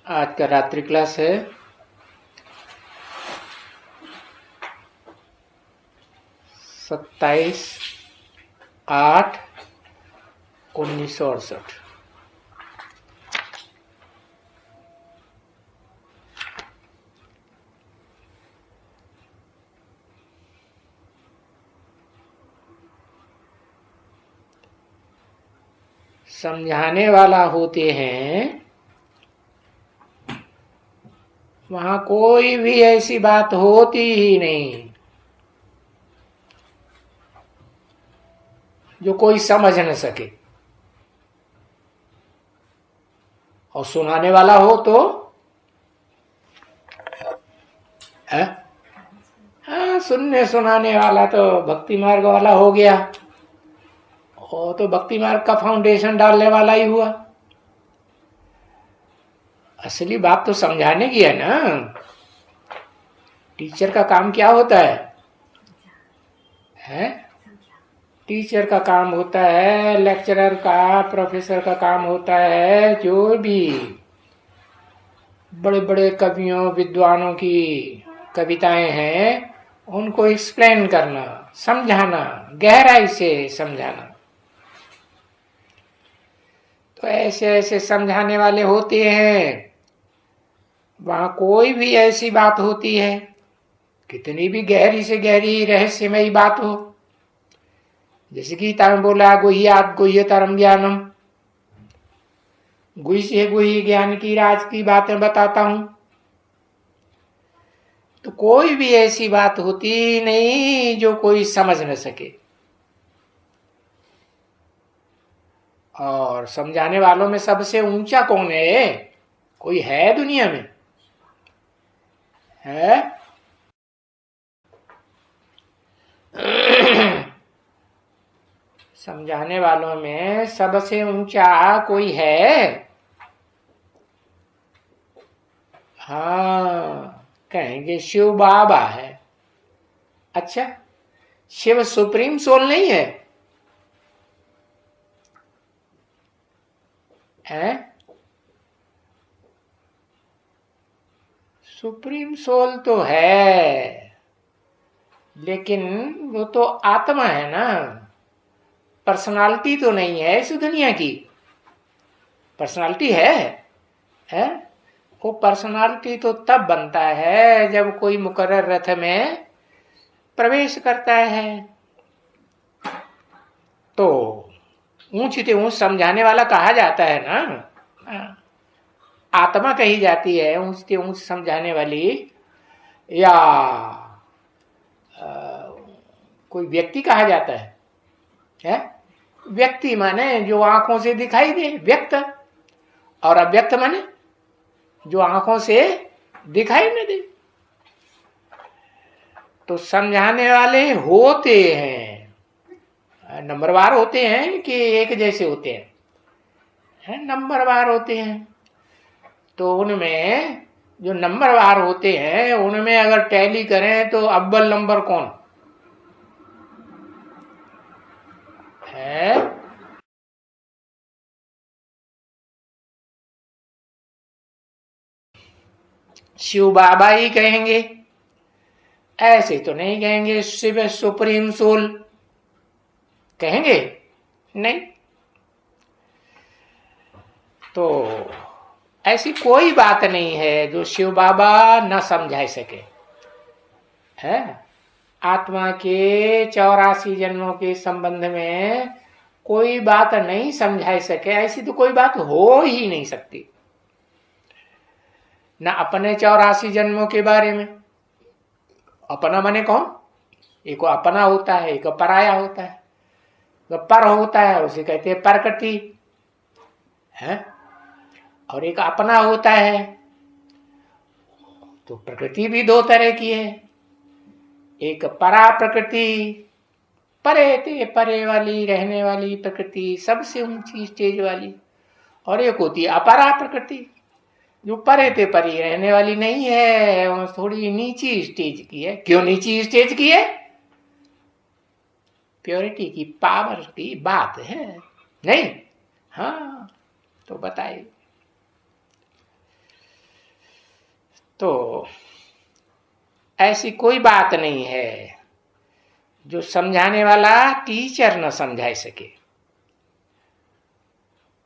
आज का रात्रि क्लास है 27/8/1968। समझाने वाला होते हैं, वहां कोई भी ऐसी बात होती ही नहीं जो कोई समझ न सके। और सुनाने वाला हो तो है? हाँ, सुनने सुनाने वाला तो भक्ति मार्ग वाला हो गया। वो तो भक्ति मार्ग का फाउंडेशन डालने वाला ही हुआ। असली बात तो समझाने की है ना। टीचर का काम क्या होता है? टीचर का काम होता है, लेक्चरर का, प्रोफेसर का काम होता है, जो भी बड़े बड़े कवियों विद्वानों की कविताएं हैं उनको एक्सप्लेन करना, समझाना, गहराई से समझाना। तो ऐसे ऐसे समझाने वाले होते हैं। वहां कोई भी ऐसी बात होती है, कितनी भी गहरी से गहरी रहस्यमयी बात हो, जैसे गीता में बोला गुह्यात् गुह्यतरम ज्ञानम, गुह्य से गुह्य ज्ञान की राज की बातें बताता हूं। तो कोई भी ऐसी बात होती नहीं जो कोई समझ न सके। और समझाने वालों में सबसे ऊंचा कौन है? कोई है दुनिया में? है? समझाने वालों में सबसे ऊंचा कोई है? हाँ, कहेंगे शिव बाबा है। अच्छा, शिव सुप्रीम सोल नहीं है? हैं? सुप्रीम सोल तो है, लेकिन वो तो आत्मा है ना, पर्सनालिटी तो नहीं है इस दुनिया की। पर्सनालिटी है? वो पर्सनालिटी तो तब बनता है जब कोई मुकर्रर रथ में प्रवेश करता है। तो ऊंच से ऊंच समझाने वाला कहा जाता है ना, आत्मा कही जाती है ऊंच से ऊंच समझाने वाली। या कोई व्यक्ति कहा जाता है? व्यक्ति माने जो आंखों से दिखाई दे, व्यक्त। और अव्यक्त माने जो आंखों से दिखाई न दे। तो समझाने वाले होते हैं, नंबरवार होते हैं कि एक जैसे होते हैं? नंबरवार होते हैं। तो उनमें जो नंबरवार होते हैं उनमें अगर टैली करें तो अव्वल नंबर कौन है? शिव बाबा ही कहेंगे। ऐसे तो नहीं कहेंगे शिव सुप्रीम सोल, कहेंगे नहीं। तो ऐसी कोई बात नहीं है जो शिव बाबा न समझा सके। है? आत्मा के 84 जन्मों के संबंध में कोई बात नहीं समझा सके, ऐसी तो कोई बात हो ही नहीं सकती। ना अपने 84 जन्मों के बारे में। अपना माने कौन? एक अपना होता है, एक पराया होता है। तो पर होता है उसे कहते हैं प्रकृति है, और एक अपना होता है। तो प्रकृति भी दो तरह की है, एक परा प्रकृति, परे ते परे वाली रहने वाली प्रकृति, सबसे ऊंची स्टेज वाली। और एक होती है अपरा प्रकृति, जो परे ते परी रहने वाली नहीं है, वो थोड़ी नीची स्टेज की है। क्यों नीची स्टेज की है? प्योरिटी की, पावर की बात है नहीं? हाँ, तो बताइए। तो ऐसी कोई बात नहीं है जो समझाने वाला टीचर न समझा सके,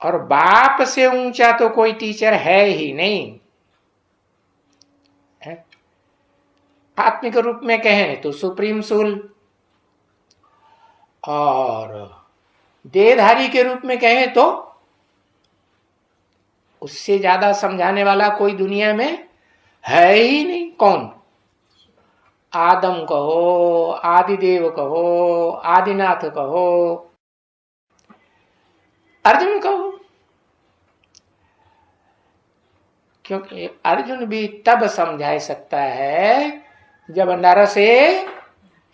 और बाप से ऊंचा तो कोई टीचर है ही नहीं है? आत्मिक रूप में कहें तो सुप्रीम सोल, और देहधारी के रूप में कहें तो उससे ज्यादा समझाने वाला कोई दुनिया में है ही नहीं। कौन? आदम कहो, आदिदेव कहो, आदिनाथ कहो, अर्जुन कहो। क्योंकि अर्जुन भी तब समझा सकता है जब नर से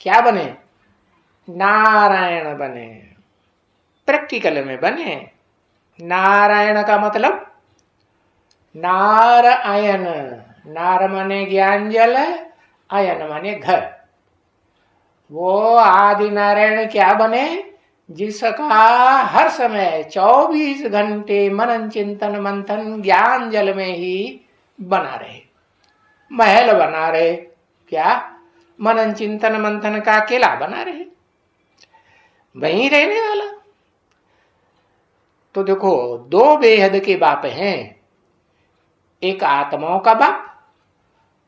क्या बने? नारायण बने, प्रैक्टिकल में बने। नारायण का मतलब नार आयन, नार माने ज्ञान जल, आयन माने घर। वो आदि नारायण क्या बने? जिसका हर समय 24 घंटे मनन चिंतन मंथन ज्ञान जल में ही बना रहे, महल बना रहे। क्या? मनन चिंतन मंथन का किला बना रहे, वहीं रहने वाला। तो देखो, दो बेहद के बाप हैं, एक आत्माओं का बाप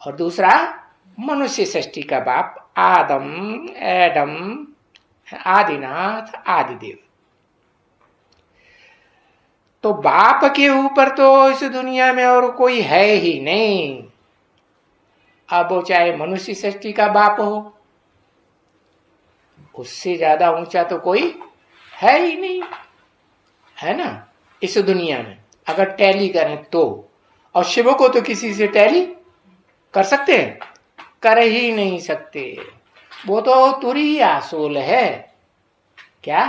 और दूसरा मनुष्य सृष्टि का बाप, आदम, एडम, आदिनाथ, आदिदेव। तो बाप के ऊपर तो इस दुनिया में और कोई है ही नहीं। अब वो चाहे मनुष्य सृष्टि का बाप हो, उससे ज्यादा ऊंचा तो कोई है ही नहीं, है ना, इस दुनिया में। अगर टैली करें तो, और शिव को तो किसी से टैली कर सकते हैं? कर ही नहीं सकते। वो तो तुरीय सोल है। क्या?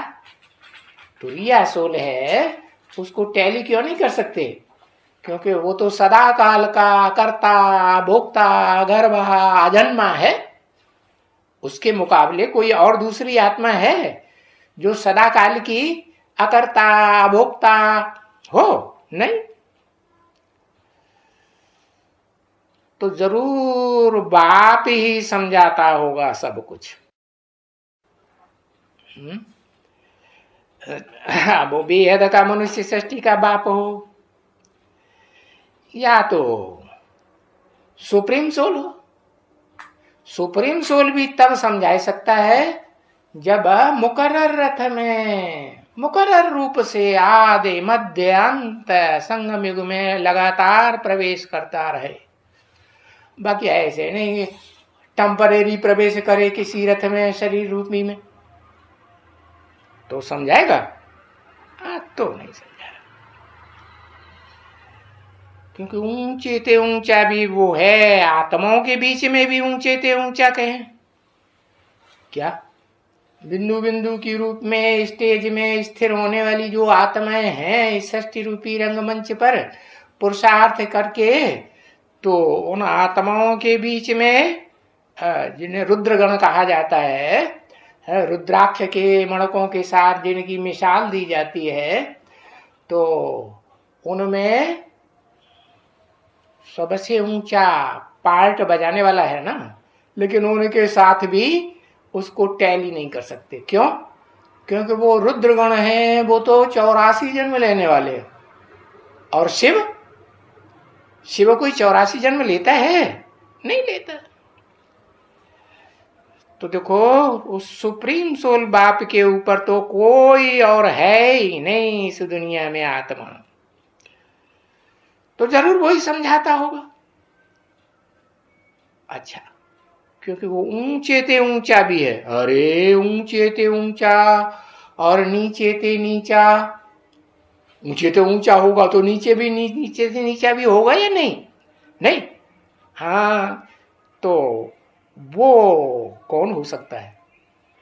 तुरीय सोल है, उसको टैली क्यों नहीं कर सकते? क्योंकि वो तो सदा काल का कर्ता भोक्ता गर्भा अजन्मा है। उसके मुकाबले कोई और दूसरी आत्मा है जो सदा काल की अकर्ता भोक्ता हो? नहीं। तो जरूर बाप ही समझाता होगा सब कुछ। वो बेहद का मनुष्य सृष्टि का बाप हो, या तो सुप्रीम सोल हो। सुप्रीम सोल भी तब समझा सकता है जब मुकर्रर रथ में मुकर्रर रूप से आदि मध्य अंत संगम युग में लगातार प्रवेश करता रहे। बाकी ऐसे नहीं टेम्परेरी प्रवेश करे किसी रथ में शरीर रूपी में, तो समझाएगा? तो नहीं समझाएगा। क्योंकि ऊंचे ते ऊंचा भी वो है, आत्माओं के बीच में भी ऊंचे ते ऊंचा कहें। क्या? बिंदु बिंदु की रूप में स्टेज में स्थिर होने वाली जो आत्माएं हैं इस षष्टि रूपी रंगमंच पर पुरुषार्थ करके, तो उन आत्माओं के बीच में जिन्हें रुद्रगण कहा जाता है, रुद्राक्ष के मणकों के साथ जिनकी मिसाल दी जाती है, तो उनमें सबसे ऊंचा पार्ट बजाने वाला है ना, लेकिन उनके साथ भी उसको टैली नहीं कर सकते। क्यों? क्योंकि वो रुद्रगण हैं, वो तो 84 जन्म लेने वाले। और शिव कोई 84 जन्म लेता है? नहीं लेता। तो देखो, उस सुप्रीम सोल बाप के ऊपर तो कोई और है ही नहीं इस दुनिया में आत्मा। तो जरूर वही समझाता होगा। अच्छा, क्योंकि वो ऊंचे ते ऊंचा भी है। अरे ऊंचे ते ऊंचा और नीचे ते नीचा। ऊंचे ते ऊंचा होगा तो नीचे भी नीचे से नीचा भी होगा या नहीं? नहीं। हाँ, तो वो कौन हो सकता है?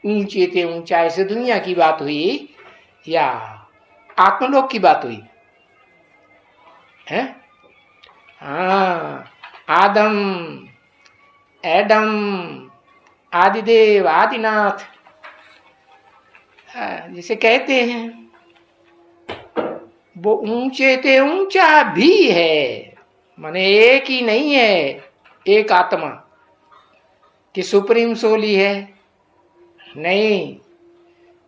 ऊंचे ते ऊंचा ऐसे दुनिया की बात हुई या आत्मलोक की बात हुई है? हाँ, आदम, एडम, आदिदेव, आदिनाथ जिसे कहते हैं, वो ऊंचे ते ऊंचा भी है। माने एक ही नहीं है, एक आत्मा कि सुप्रीम सोल ही है? नहीं।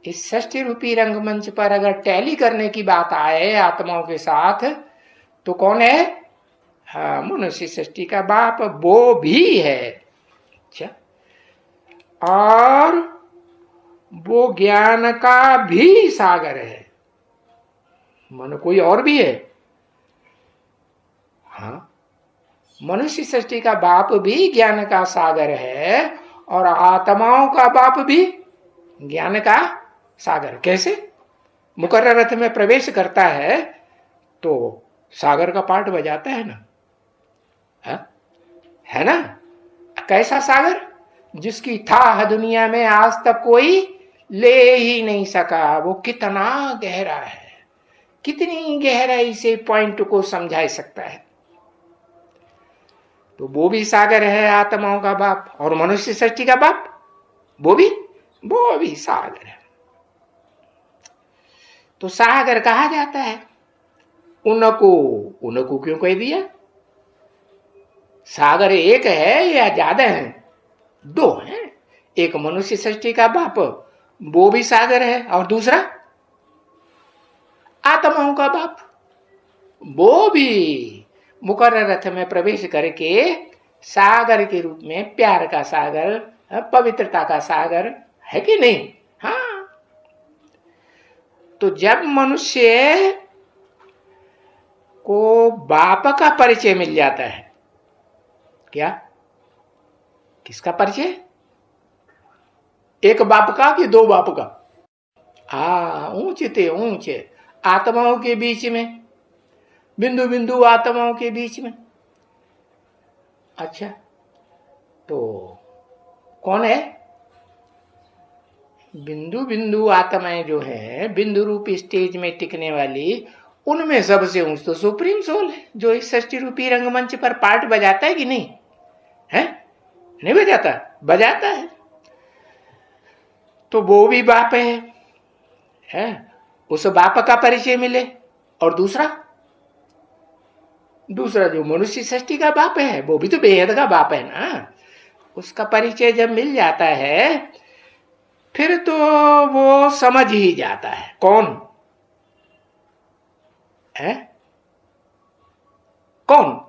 इस षष्ठी रूपी रंगमंच पर अगर टैली करने की बात आए आत्माओं के साथ, तो कौन है? हाँ, मनुष्य सृष्टि का बाप वो भी है। अच्छा, और वो ज्ञान का भी सागर है। मानो कोई और भी है? हाँ, मनुष्य सृष्टि का बाप भी ज्ञान का सागर है और आत्माओं का बाप भी ज्ञान का सागर। कैसे? मुकर्रर रथ में प्रवेश करता है तो सागर का पार्ट बजाता है ना, है ना? कैसा सागर? जिसकी थाह दुनिया में आज तक कोई ले ही नहीं सका। वो कितना गहरा है, कितनी गहराई से पॉइंट को समझा सकता है। तो वो भी सागर है, आत्माओं का बाप। और मनुष्य सृष्टि का बाप वो भी सागर है। तो सागर कहा जाता है उनको क्यों कह दिया? सागर एक है या ज्यादा है? दो हैं। एक मनुष्य सृष्टि का बाप, वो भी सागर है, और दूसरा आत्माओं का बाप, वो भी मुकर्रर रथ में प्रवेश करके सागर के रूप में, प्यार का सागर, पवित्रता का सागर है कि नहीं? हाँ। तो जब मनुष्य को बाप का परिचय मिल जाता है, क्या? किसका परिचय? एक बाप का कि दो बाप का? ऊंचे ऊंचे आत्माओं के बीच में, बिंदु बिंदु आत्माओं के बीच में। अच्छा, तो कौन है? बिंदु बिंदु आत्माएं जो है, बिंदु रूपी स्टेज में टिकने वाली, उनमें सबसे ऊंच तो सुप्रीम सोल है, जो इस षष्ठी रूपी रंगमंच पर पार्ट बजाता है कि नहीं है? नहीं बजाता? बजाता है। तो वो भी बाप है? उस बाप का परिचय मिले। और दूसरा जो मनुष्य सृष्टि का बाप है, वो भी तो बेहद का बाप है ना। उसका परिचय जब मिल जाता है, फिर तो वो समझ ही जाता है। कौन है? कौन?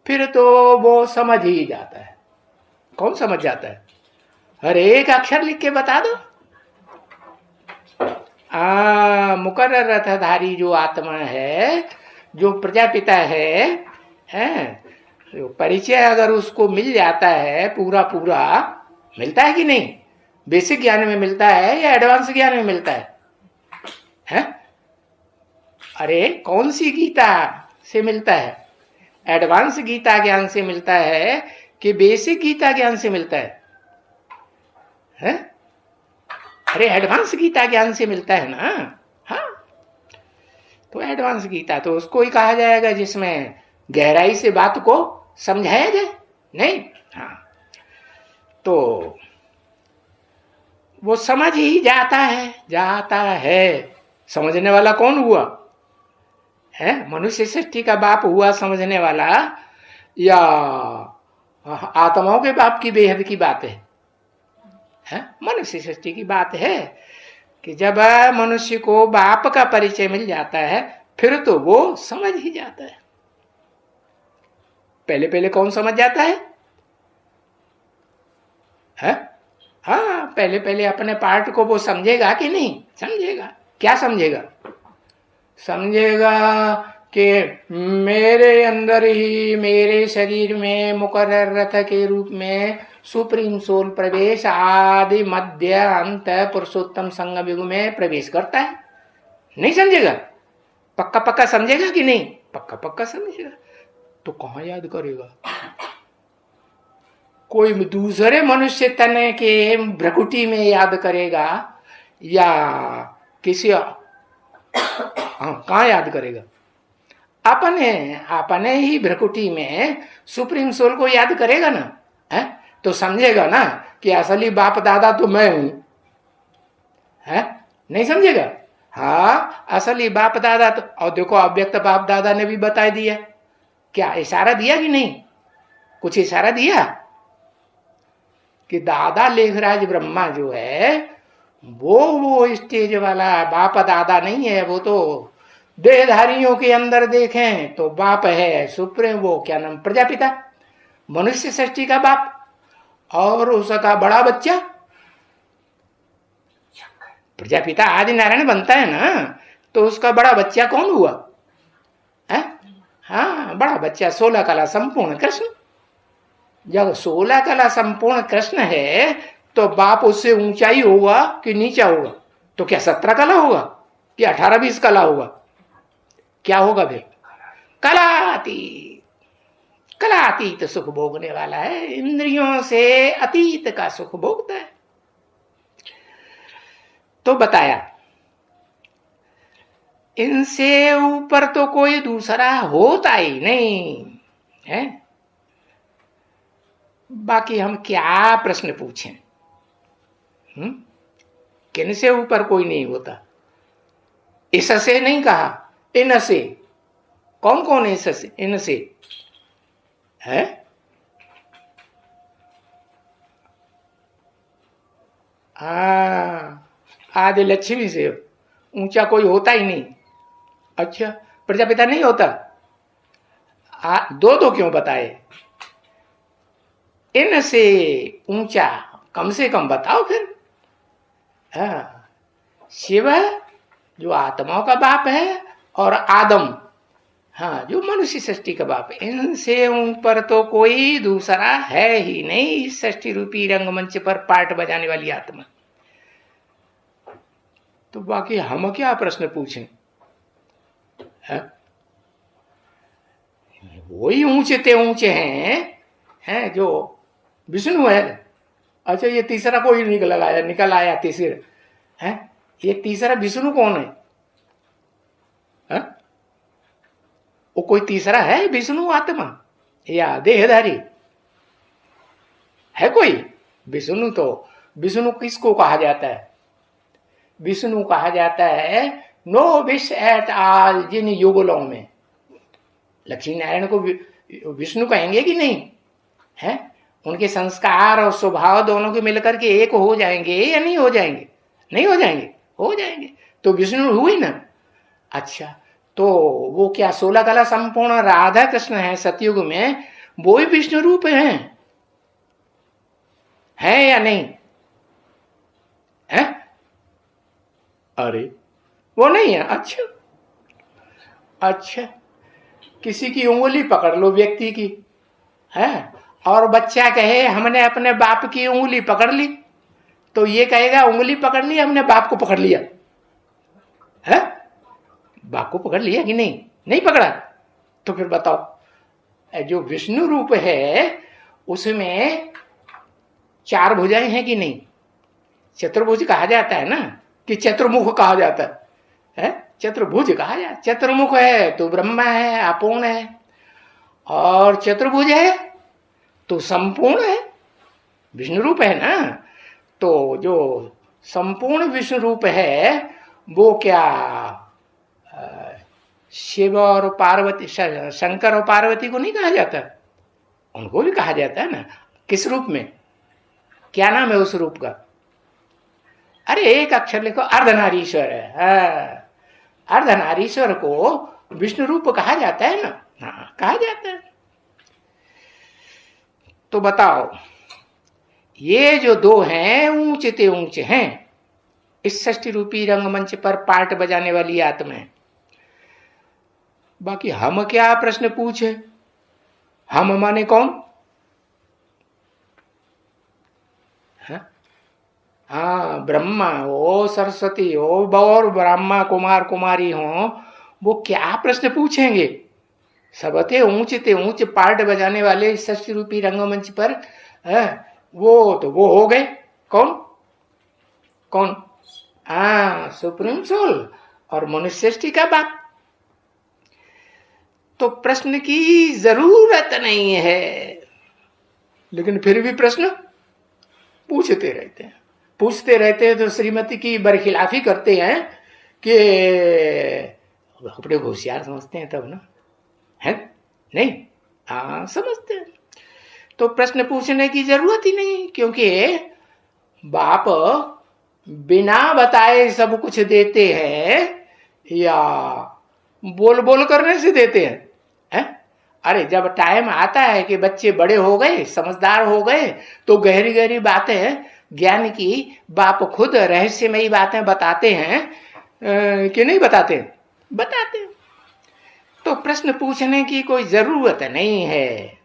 फिर तो वो समझ ही जाता है। कौन समझ जाता है? हर एक अक्षर लिख के बता दो। मुकर्रर रथधारी जो आत्मा है, जो प्रजापिता है, परिचय अगर उसको मिल जाता है, पूरा मिलता है कि नहीं? बेसिक ज्ञान में मिलता है या एडवांस ज्ञान में मिलता है? अरे कौन सी गीता से मिलता है? एडवांस गीता ज्ञान से मिलता है कि बेसिक गीता ज्ञान से मिलता है? अरे एडवांस गीता ज्ञान से मिलता है ना। हाँ, तो एडवांस गीता तो उसको ही कहा जाएगा जिसमें गहराई से बात को समझाया जाए, नहीं? हाँ, तो वो समझ ही जाता है। समझने वाला कौन हुआ? है मनुष्य सृष्टि का बाप हुआ समझने वाला, या आत्माओं के बाप की बेहद की बात है? मनुष्य सृष्टि की बात है कि जब मनुष्य को बाप का परिचय मिल जाता है, फिर तो वो समझ ही जाता है। पहले कौन समझ जाता है? हाँ, पहले अपने पार्ट को वो समझेगा कि नहीं समझेगा? क्या समझेगा? समझेगा कि मेरे अंदर ही, मेरे शरीर में मुकर्रर रथ के रूप में सुप्रीम सोल प्रवेश आदि मध्य अंत पुरुषोत्तम संगम युग में प्रवेश करता है। नहीं समझेगा? पक्का समझेगा कि नहीं? पक्का समझेगा। तो कहाँ याद करेगा? कोई दूसरे मनुष्य तन के भ्रकुटी में याद करेगा या किसी कहाँ याद करेगा? अपने ही भ्रकुटी में सुप्रीम सोल को याद करेगा ना, है? तो समझेगा ना कि असली बाप दादा तो मैं हूं, है? नहीं समझेगा? हाँ, असली बाप दादा तो, और देखो अव्यक्त बाप दादा ने भी बता दिया क्या इशारा दिया कि नहीं? कुछ इशारा दिया कि दादा लेखराज ब्रह्मा जो है वो स्टेज वाला बाप दादा नहीं है, वो तो देहधारियों के अंदर देखें तो बाप है सुप्रीम, वो क्या नाम, प्रजापिता, मनुष्य सृष्टि का बाप। और उसका बड़ा बच्चा प्रजापिता आदि नारायण बनता है ना, तो उसका बड़ा बच्चा कौन हुआ है? हाँ, बड़ा बच्चा 16 कला संपूर्ण कृष्ण। जब 16 कला संपूर्ण कृष्ण है तो बाप उससे ऊंचाई होगा कि नीचा होगा? तो क्या 17 कला होगा कि 18-20 कला होगा? क्या होगा फिर? कलातीत, कलातीत सुख भोगने वाला है, इंद्रियों से अतीत का सुख भोगता है। तो बताया इनसे ऊपर तो कोई दूसरा होता ही नहीं है। बाकी हम क्या प्रश्न पूछें? किनसे ऊपर कोई नहीं होता? इससे नहीं कहा, इनसे। कौन कौन है इससे, इनसे है? आदि लक्ष्मी से ऊंचा कोई होता ही नहीं। अच्छा, प्रजापिता नहीं होता? दो दो क्यों बताए? इनसे ऊंचा कम से कम बताओ फिर। हाँ, शिव जो आत्माओं का बाप है, और आदम, हाँ, जो मनुष्य सृष्टि का बाप है, इनसे ऊपर तो कोई दूसरा है ही नहीं सृष्टि रूपी रंगमंच पर पार्ट बजाने वाली आत्मा। तो बाकी हम क्या प्रश्न पूछें? वही ऊंचे ऊंचे हैं जो विष्णु है। अच्छा, ये तीसरा कोई निकल आया तीसरा है। ये तीसरा विष्णु कौन है? वो कोई तीसरा है विष्णु आत्मा या देहधारी है कोई? विष्णु तो, विष्णु किसको कहा जाता है? विष्णु कहा जाता है नो विश एट ऑल, जिन युगलों में। लक्ष्मी नारायण को विष्णु कहेंगे कि नहीं है? उनके संस्कार और स्वभाव दोनों के मिलकर के एक हो जाएंगे या नहीं हो जाएंगे? नहीं हो जाएंगे? हो जाएंगे। तो विष्णु हुई ना। अच्छा, तो वो क्या 16 कला संपूर्ण राधा कृष्ण है सतयुग में, वो ही विष्णु रूप है या नहीं है? अरे, वो नहीं है। अच्छा अच्छा, किसी की उंगली पकड़ लो व्यक्ति की है, और बच्चा कहे हमने अपने बाप की उंगली पकड़ ली, तो ये कहेगा उंगली पकड़ ली, हमने बाप को पकड़ लिया है? बाप को पकड़ लिया कि नहीं? नहीं पकड़ा। तो फिर बताओ, जो विष्णु रूप है उसमें 4 भुजाएं हैं कि नहीं? चतुर्भुज कहा जाता है ना, कि चतुर्मुख कहा जाता है? चतुर्भुज कहा जाता। चतुर्मुख है तो ब्रह्मा है, अपूर्ण है, और चतुर्भुज है तो संपूर्ण है, विष्णु रूप है ना। तो जो संपूर्ण विष्णु रूप है वो क्या शिव और पार्वती, शंकर और पार्वती को नहीं कहा जाता? उनको भी कहा जाता है ना। किस रूप में? क्या नाम है उस रूप का? अरे एक अक्षर लिखो, अर्धनारीश्वर है। हाँ, अर्धनारीश्वर को विष्णु रूप कहा जाता है ना। हाँ, कहा जाता है। तो बताओ, ये जो दो हैं ऊंचे ऊंचे हैं इस षष्टि रूपी रंगमंच पर पार्ट बजाने वाली आत्मा है। बाकी हम क्या प्रश्न पूछे? हम माने कौन? हाँ, ब्रह्मा हो, सरस्वती हो, और ब्रह्मा कुमार कुमारी हो, वो क्या प्रश्न पूछेंगे? सबते ऊंचे पार्ट बजाने वाले षष्टि रूपी रंगमंच पर है, वो तो वो हो गए। कौन कौन? सुप्रीम सोल और मनुष्य सृष्टि का बाप। तो प्रश्न की जरूरत नहीं है, लेकिन फिर भी प्रश्न पूछते रहते हैं, पूछते रहते हैं। तो श्रीमती की बरखिलाफी करते हैं कि अपने होशियार समझते हैं तब ना है। नहीं, हाँ समझते हैं। तो प्रश्न पूछने की जरूरत ही नहीं, क्योंकि बाप बिना बताए सब कुछ देते हैं या बोल बोल करने से देते हैं? अरे जब टाइम आता है कि बच्चे बड़े हो गए, समझदार हो गए, तो गहरी गहरी बातें ज्ञान की बाप खुद रहस्यमयी बातें बताते हैं कि नहीं बताते? बताते हैं। तो प्रश्न पूछने की कोई जरूरत नहीं है।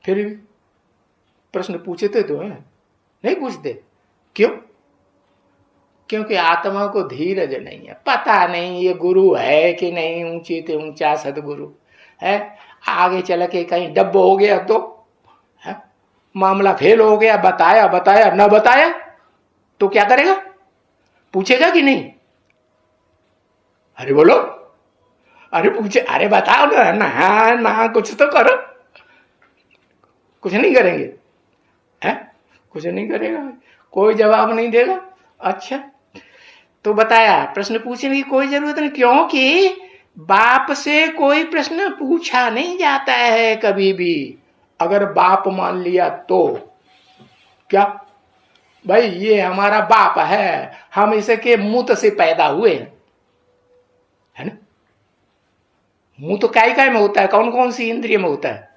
फिर भी प्रश्न पूछते तो हैं, नहीं पूछते? क्यों? क्योंकि आत्मा को धीरज नहीं है। पता नहीं ये गुरु है कि नहीं, ऊंची से ऊंचा सदगुरु है, आगे चल के कहीं डब्ब हो गया तो है? मामला फेल हो गया, बताया बताया न बताया तो क्या करेगा? पूछेगा कि नहीं? अरे बोलो, अरे पूछे, अरे बताओ ना, ना ना कुछ तो करो। कुछ नहीं करेंगे है? कुछ नहीं करेगा, कोई जवाब नहीं देगा। अच्छा, तो बताया प्रश्न पूछने की कोई जरूरत नहीं, क्योंकि बाप से कोई प्रश्न पूछा नहीं जाता है कभी भी। अगर बाप मान लिया तो क्या भाई ये हमारा बाप है, हम इसके मुंह से पैदा हुए हैं, है ना? मुंह तो काय में होता है, कौन कौन सी इंद्रिय में होता है?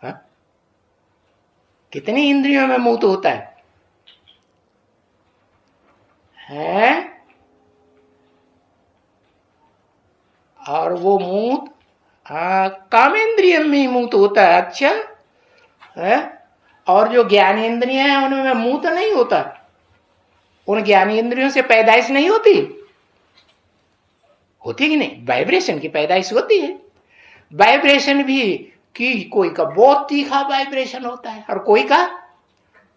हा? कितनी इंद्रियों में मुंह तो होता है? और वो मुंह कामेंद्रिय में मुंह तो होता है। अच्छा है? और जो ज्ञानेंद्रिय है उनमें मुंह तो नहीं होता। उन ज्ञानेंद्रियों से पैदाइश नहीं होती, होती कि नहीं? वाइब्रेशन की पैदाइश होती है। वाइब्रेशन भी कि कोई का बहुत तीखा वाइब्रेशन होता है और कोई का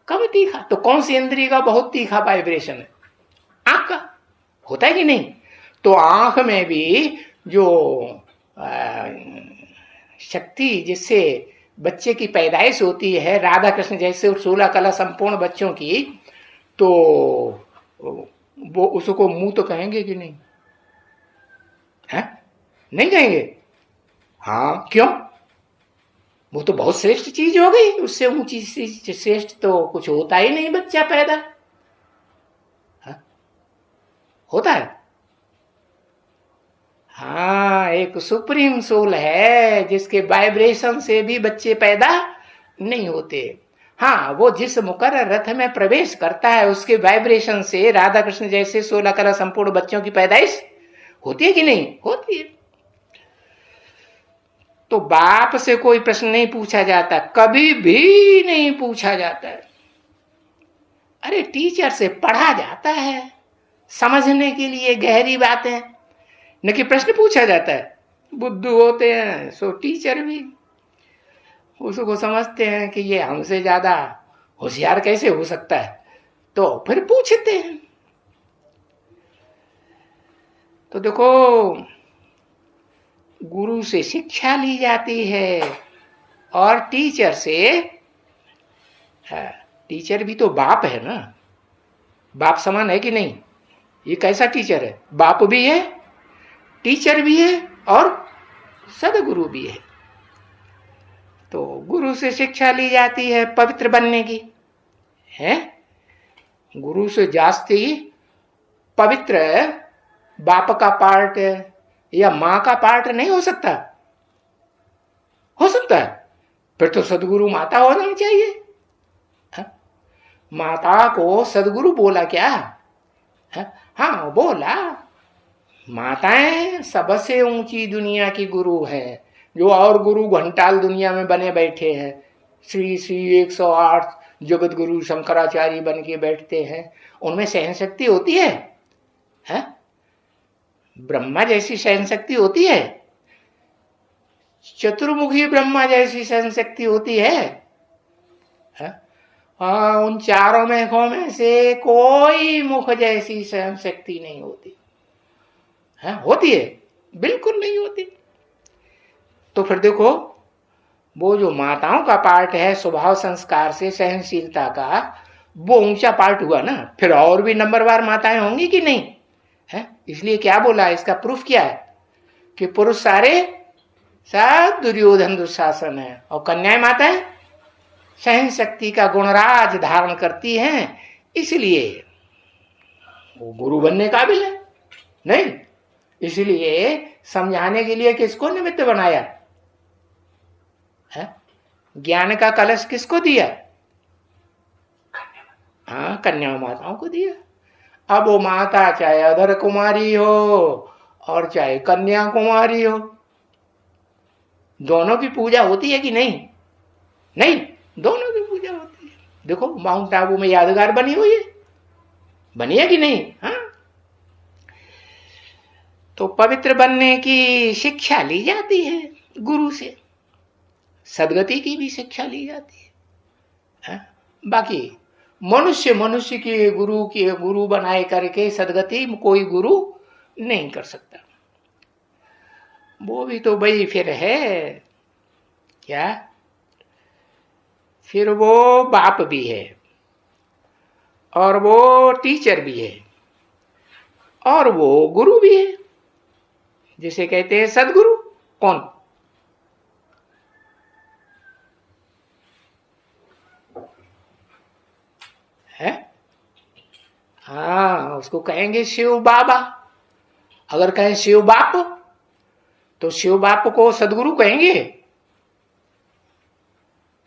कम तीखा। तो कौन सी इंद्रिय का बहुत तीखा वाइब्रेशन है? आंख का होता है कि नहीं? तो आंख में भी जो शक्ति जिससे बच्चे की पैदाइश होती है, राधा कृष्ण जैसे 16 कला संपूर्ण बच्चों की, तो वो उसको मुंह तो कहेंगे कि नहीं? है? नहीं कहेंगे। हाँ, क्यों? वो तो बहुत श्रेष्ठ चीज हो गई, उससे ऊंची श्रेष्ठ तो कुछ होता ही नहीं बच्चा पैदा। हा? होता है? हाँ, एक सुप्रीम सोल है जिसके वाइब्रेशन से भी बच्चे पैदा नहीं होते। हाँ, वो जिस मुकर्रर रथ में प्रवेश करता है उसके वाइब्रेशन से राधा कृष्ण जैसे 16 कला संपूर्ण बच्चों की पैदाइश होती है कि नहीं? होती है। तो बाप से कोई प्रश्न नहीं पूछा जाता, कभी भी नहीं पूछा जाता है। अरे टीचर से पढ़ा जाता है समझने के लिए गहरी बातें, न कि प्रश्न पूछा जाता है। बुद्धू होते हैं सो टीचर भी उसको समझते हैं कि ये हमसे ज्यादा होशियार कैसे हो सकता है, तो फिर पूछते हैं। तो देखो, गुरु से शिक्षा ली जाती है और टीचर से, टीचर भी तो बाप है ना, बाप समान है कि नहीं? ये कैसा टीचर है? बाप भी है, टीचर भी है और सदगुरु भी है। तो गुरु से शिक्षा ली जाती है पवित्र बनने की, है? गुरु से जास्ती पवित्र बाप का पार्ट या मां का पार्ट नहीं हो सकता। हो सकता है? फिर तो सदगुरु माता होना चाहिए। है? माता को सदगुरु बोला क्या? है? हाँ बोला, माताएं सबसे ऊंची दुनिया की गुरु है। जो और गुरु घंटाल दुनिया में बने बैठे हैं, श्री श्री 108 जगत गुरु शंकराचार्य बन के बैठते हैं, उनमें सहन शक्ति होती है? ब्रह्मा जैसी सहन शक्ति होती है? चतुर्मुखी ब्रह्मा जैसी सहन शक्ति होती है? हाँ, उन चारों मुखों में से कोई मुख जैसी सहन शक्ति नहीं होती है? होती है? बिल्कुल नहीं होती। तो फिर देखो, वो जो माताओं का पार्ट है स्वभाव संस्कार से सहनशीलता का, वो ऊंचा पार्ट हुआ ना। फिर और भी नंबरवार माताएं होंगी कि नहीं? है? इसलिए क्या बोला, इसका प्रूफ क्या है कि पुरुष सारे सब दुर्योधन दुशासन है। और कन्याएं माताएं सहन शक्ति का गुणराज धारण करती हैं, इसलिए वो गुरु बनने काबिल है। नहीं, इसलिए समझाने के लिए किसको निमित्त बनाया है? ज्ञान का कलश किसको दिया? हाँ, कन्या माताओं को दिया। अब वो माता चाहे अधर कुमारी हो और चाहे कन्या कुमारी हो, दोनों की पूजा होती है कि नहीं? नहीं, दोनों की पूजा होती है। देखो माउंट आबू में यादगार बनी हुई है, बनी है कि नहीं? हाँ, तो पवित्र बनने की शिक्षा ली जाती है गुरु से, सदगति की भी शिक्षा ली जाती है। हाँ? बाकी मनुष्य की गुरु बनाए करके सदगति कोई गुरु नहीं कर सकता। वो भी तो भाई फिर है क्या? फिर वो बाप भी है और वो टीचर भी है और वो गुरु भी है, जिसे कहते हैं सदगुरु। कौन? है? हाँ, उसको कहेंगे शिव बाबा। अगर कहें शिव बाप तो शिव बाप को सदगुरु कहेंगे।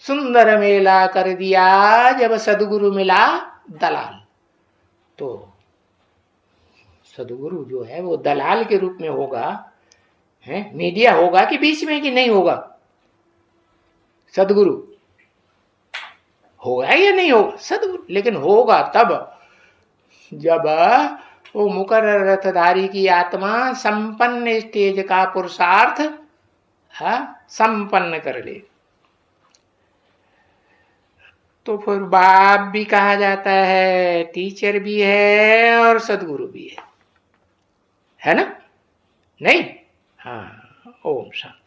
सुंदर मेला कर दिया जब सदगुरु मिला दलाल। तो सदगुरु जो है वो दलाल के रूप में होगा, है? मीडिया होगा कि बीच में कि नहीं होगा? सदगुरु होगा या नहीं होगा? सदगुरु लेकिन होगा तब जब वो मुकर्रर रथधारी की आत्मा संपन्न स्टेज का पुरुषार्थ संपन्न कर ले, तो फिर बाप भी कहा जाता है, टीचर भी है और सदगुरु भी है ना? नहीं? हाँ, ओम शांति।